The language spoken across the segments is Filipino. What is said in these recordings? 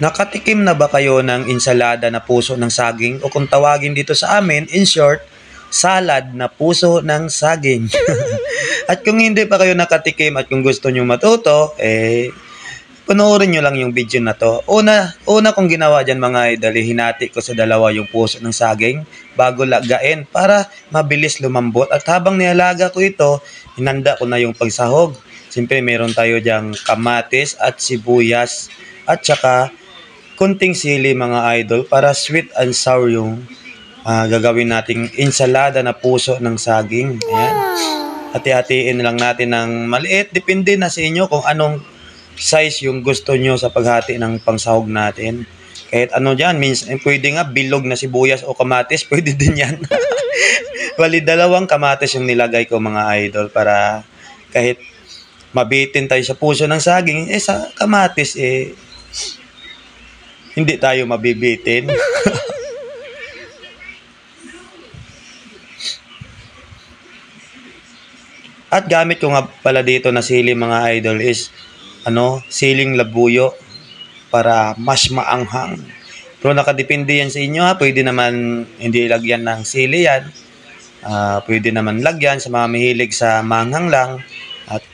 Nakatikim na ba kayo ng ensalada na puso ng saging o kung tawagin dito sa amin, in short, salad na puso ng saging? At kung hindi pa kayo nakatikim at kung gusto nyo matuto, panoorin nyo lang yung video na to. Una kong ginawa dyan mga idol, hinati ko sa dalawa yung puso ng saging bago lagain para mabilis lumambot. At habang nialaga ko ito, hinanda ko na yung pagsahog. Siyempre meron tayo dyang kamatis at sibuyas at saka kunting sili mga idol para sweet and sour yung gagawin nating ensalada na puso ng saging. Ayan. Hati-hatiin lang natin ng maliit. Depende na sa inyo kung anong size yung gusto nyo sa paghati ng pangsahog natin. Kahit ano dyan, pwede nga bilog na sibuyas o kamatis, pwede din yan. Bali, 2 kamatis yung nilagay ko mga idol para kahit mabitin tayo sa puso ng saging, sa kamatis, hindi tayo mabibitin. At gamit ko nga pala dito na sili mga idol is siling labuyo para mas maanghang. Pero nakadepende yan sa inyo ha. Pwede naman hindi lagyan ng sili yan. Pwede naman lagyan sa mga mahilig sa maanghang lang.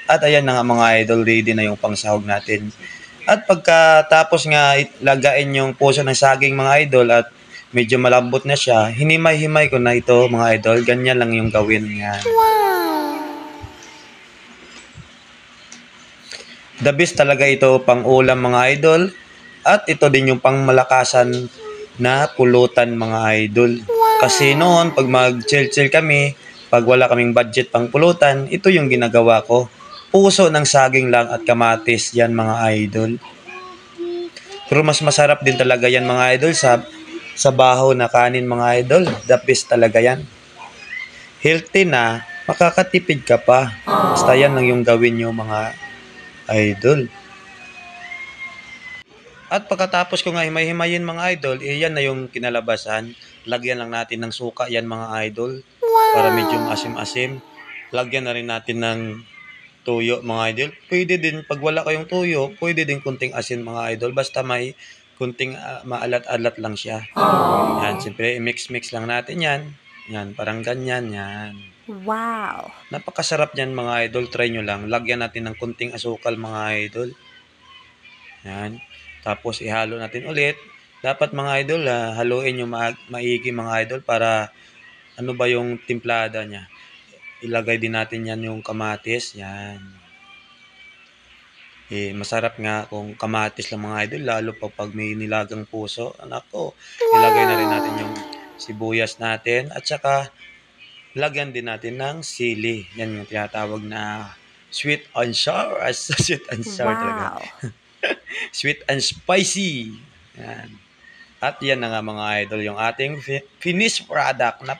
At ayan na nga mga idol, ready na yung pangsahog natin. At pagkatapos nga lagain yung puso ng saging mga idol at medyo malambot na siya, hinimay-himay ko na ito mga idol. Ganyan lang yung gawin yan. Wow! The best talaga ito pang ulam mga idol. At ito din yung pang malakasan na pulutan mga idol. Wow! Kasi noon pag mag-chill-chill kami, pag wala kaming budget pang pulutan, ito yung ginagawa ko. Puso ng saging lang at kamatis yan mga idol. Pero mas masarap din talaga yan mga idol sa bahaw na kanin mga idol. The best talaga yan. Healthy na, makakatipid ka pa. Basta yan lang yung gawin nyo mga idol. At pagkatapos ko nga himay-himayin mga idol, yan na yung kinalabasan. Lagyan lang natin ng suka yan mga idol. Para medyo asim-asim. Lagyan na rin natin ng tuyo mga idol. Pwede din pag wala kayong tuyo, pwede din kunting asin mga idol. Basta may kunting maalat-alat lang siya. Yan, siyempre i-mix-mix lang natin yan. Yan, parang ganyan yan. Wow! Napakasarap yan mga idol. Try nyo lang. Lagyan natin ng kunting asukal mga idol. Yan. Tapos ihalo natin ulit. Dapat mga idol, haluin nyo maigi mga idol para ano ba yung timplada niya. Ilagay din natin yan yung kamatis. Yan. Masarap nga kung kamatis lang mga idol. Lalo pag may nilagang puso. Anak ko. Ilagay na rin natin yung sibuyas natin. At saka lagyan din natin ng sili. Yan yung tinatawag na sweet and sour. Sweet and sour talaga. Sweet and spicy. Yan. At yan na nga mga idol yung ating finished product na